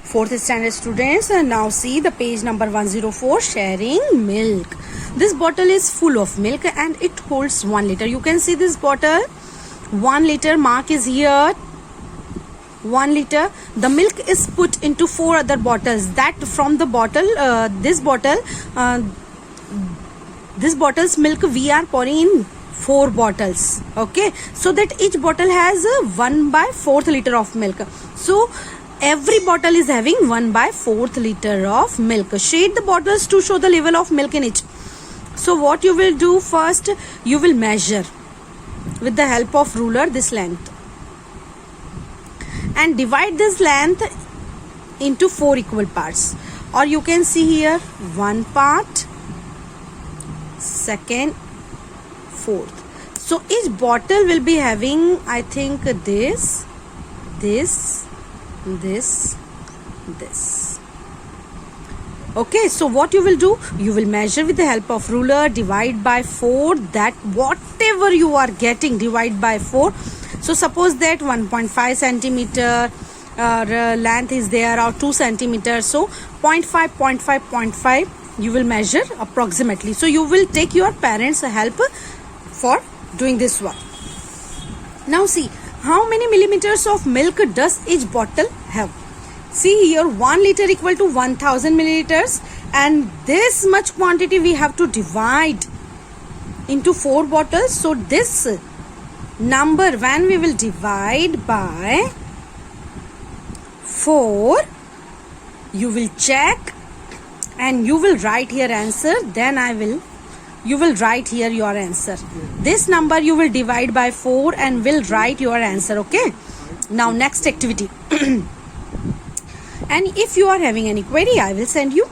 Fourth standard students, now see the page number 104, sharing milk. This bottle is full of milk and it holds 1 liter. You can see this bottle, 1 liter mark is here, 1 liter. The milk is put into 4 other bottles. That from the bottle, this bottle's milk we are pouring in 4 bottles. Okay, so that each bottle has 1/4 liter of milk. So every bottle is having 1/4 liter of milk. Shade the bottles to show the level of milk in each. So what you will do first, you will measure with the help of ruler this length and divide this length into 4 equal parts. Or you can see here 1 part, second, fourth. So each bottle will be having, I think, this. Okay, so what you will do, you will measure with the help of ruler, divide by 4, that whatever you are getting, divide by 4. So suppose that 1.5 centimeter length is there, or 2 centimeters, so 0.5 you will measure approximately. So you will take your parents' help for doing this one. Now see, how many millimeters of milk does each bottle have? See here, 1 liter equal to 1000 milliliters, and this much quantity we have to divide into 4 bottles. So this number, when we will divide by 4, you will check and you will write here answer. Then you will write here your answer. This number you will divide by 4 and will write your answer. Okay, now next activity. And if you are having any query, I will send you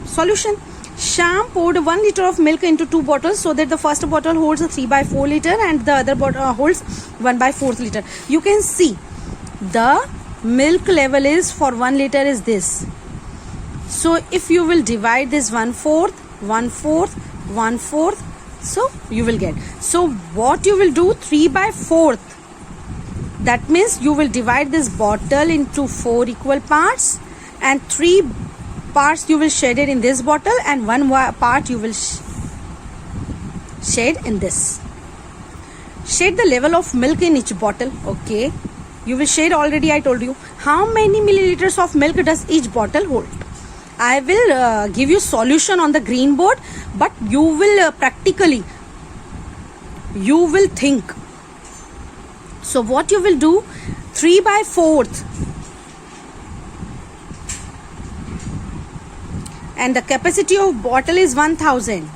solution. Sham poured 1 liter of milk into 2 bottles so that the first bottle holds a 3/4 liter and the other bottle holds 1/4 liter. You can see the milk level is for 1 liter is this. So if you will divide this 1/4, 1/4, 1/4, so you will get. So what you will do, 3/4. That means you will divide this bottle into 4 equal parts, and 3 parts you will shade it in this bottle, and 1 part you will shade in this. Shade the level of milk in each bottle. Okay, you will shade already. I told you how many milliliters of milk does each bottle hold. I will give you solution on the green board, but you will practically you will think. So what you will do, 3/4, and the capacity of bottle is 1000.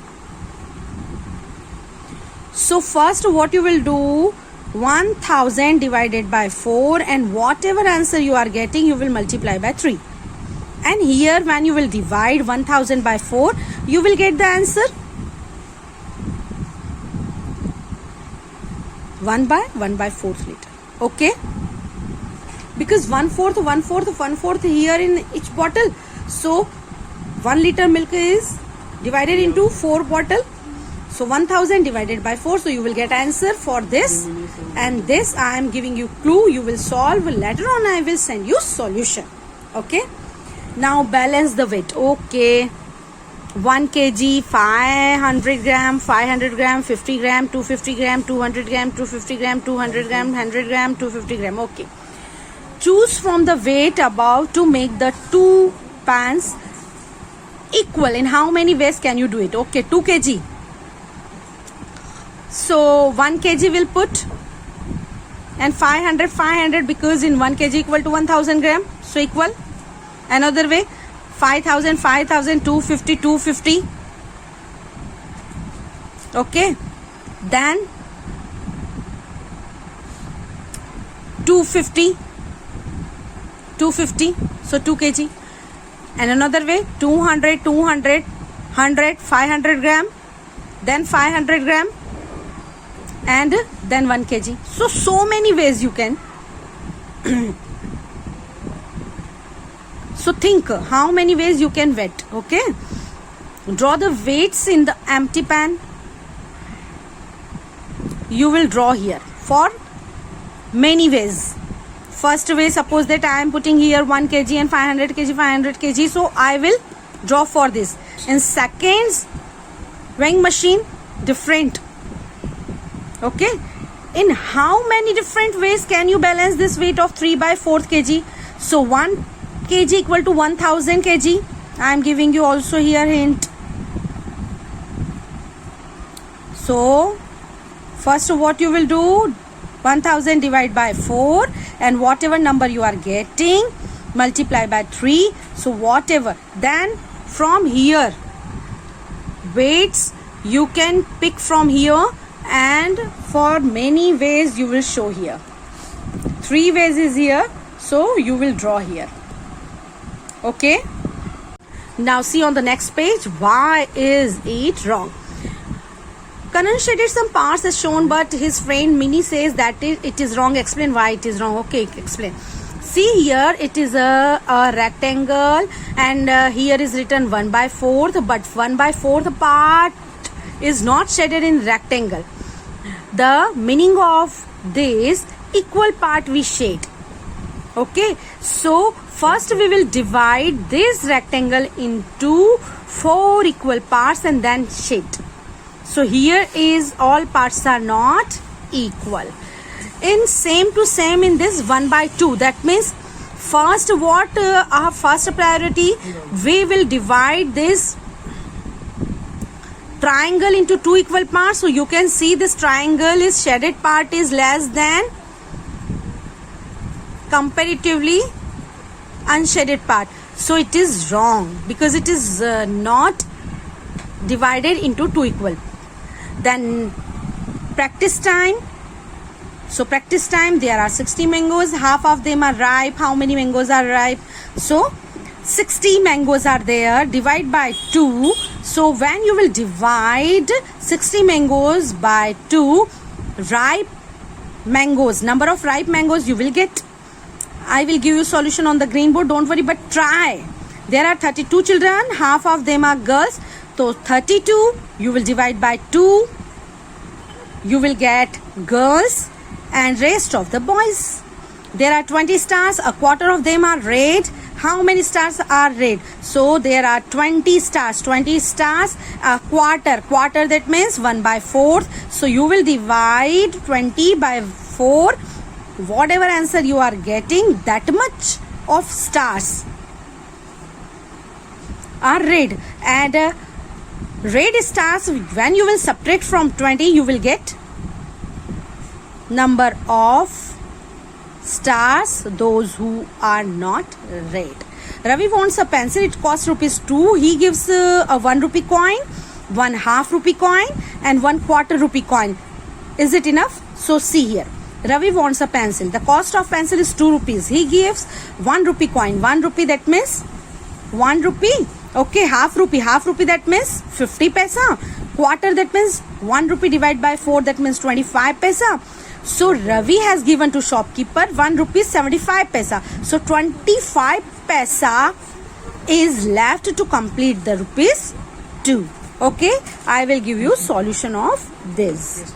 So first what you will do, 1000 divided by 4, and whatever answer you are getting, you will multiply by 3. And here when you will divide 1000 by 4, you will get the answer 1/4 liter. Okay, because 1/4 here in each bottle. So 1 liter milk is divided into 4 bottle. So 1000 divided by 4. So you will get answer for this, and this I am giving you clue. You will solve later on. I will send you solution. Okay, now balance the weight. Okay, 1 kg, 500 gram, 500 gram, 50 gram, 250 gram, 200 gram, 250 gram, 200 gram, 100 gram, 250 gram. Okay, choose from the weight above to make the 2 pans equal. In how many ways can you do it? Okay, 2 kg. So 1 kg will put, and 500 because in 1 kg equal to 1000 gram. So equal. Another way, 5000, 250. Okay, then 250, so 2 kg. And another way, 200, 100, 500 gram, then 500 gram, and then 1 kg. So many ways you can. So think how many ways you can weight. Okay, draw the weights in the empty pan. You will draw here for many ways. First way, suppose that I am putting here 1 kg and 500 kg, 500 kg. So I will draw for this. In seconds, weighing machine, different. Okay. In how many different ways can you balance this weight of 3/4 kg? So 1 kg equal to 1000 kg. I am giving you also here hint. So first what you will do, 1000 divide by 4, and whatever number you are getting, multiply by 3. So whatever, then from here weights you can pick from here, and for many ways you will show here. 3 ways is here, so you will draw here. Okay, now see on the next page, why is it wrong? Kanan shaded some parts as shown, but his friend Mini says that it is wrong. Explain why it is wrong. Okay, explain. See here, it is a rectangle, and here is written 1/4, but 1/4 part is not shaded in rectangle. The meaning of this, equal part we shade. Okay, so first we will divide this rectangle into 4 equal parts and then shade. So here is all parts are not equal. In same to same in this 1/2, that means first what our first priority, we will divide this triangle into 2 equal parts. So you can see this triangle is shaded part is less than comparatively unshaded part. So it is wrong because it is not divided into 2 equal. Then practice time. So practice time, there are 60 mangoes, half of them are ripe. How many mangoes are ripe? So 60 mangoes are there, divide by 2. So when you will divide 60 mangoes by 2, ripe mangoes, number of ripe mangoes you will get. I will give you solution on the green board, don't worry, but try. There are 32 children, half of them are girls. So 32 you will divide by 2, you will get girls and rest of the boys. There are 20 stars, a quarter of them are red. How many stars are red? So there are 20 stars. 20 stars, a quarter. Quarter, that means 1/4. So you will divide 20 by 4. Whatever answer you are getting, that much of stars are red. And red stars, when you will subtract from 20, you will get number of stars, those who are not red. Ravi wants a pencil. It costs ₹2. He gives a 1 rupee coin, 1/2 rupee coin, and 1/4 rupee coin. Is it enough? So see here. Ravi wants a pencil. The cost of pencil is 2 rupees. He gives 1 rupee coin. 1 rupee, that means 1 rupee. Okay, half rupee. Half rupee, that means 50 paisa. Quarter, that means 1 rupee divided by 4, that means 25 paisa. So Ravi has given to shopkeeper 1 rupee 75 paisa. So 25 paisa is left to complete the ₹2. Okay, I will give you solution of this.